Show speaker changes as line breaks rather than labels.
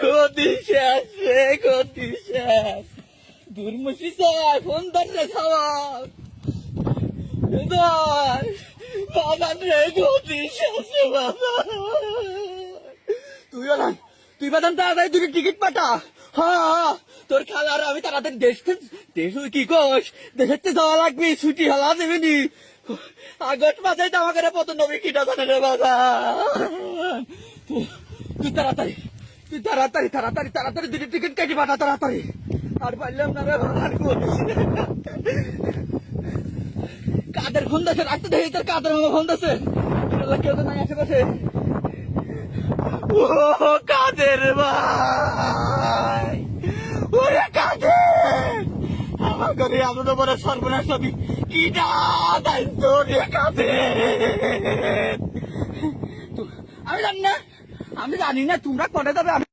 গতি শেষ রে, গতি শেষ। দুর্মুষি চাই ফোন ধরে খাওয়ার বাজান রে, গতি শেষ রে বাজান। তুই বাজান তাড়াতাড়ি দুটো টিকিট পাঠা। হ্যাঁ, তোর খালার আমি তাড়াতাড়ি দেশ কি কোষ দেশের যাওয়া লাগবে, ছুটি হলা দেবে নি। আগস্ট মাসে আমাকে পত নবী কিটা জানে রে বাজান। তুই তাড়াতাড়ি দুটো টিকিট কেটে পাঠা তাড়াতাড়ি। আর পারলাম না রে বাজান। কাদের ফোন দিয়েছে, রাখতে দেখি তোর কাদের মামা ফোন দিয়েছে। কেউ তো নাই আশেপাশে। ও কাদের ভাই, ওরে কাদের আমার ঘরে আমাদের বড় সর্বনাশ ছবি কিটা দায়িত্ব রে কাদের। আমি জানি না তোমরা কনে যাবে।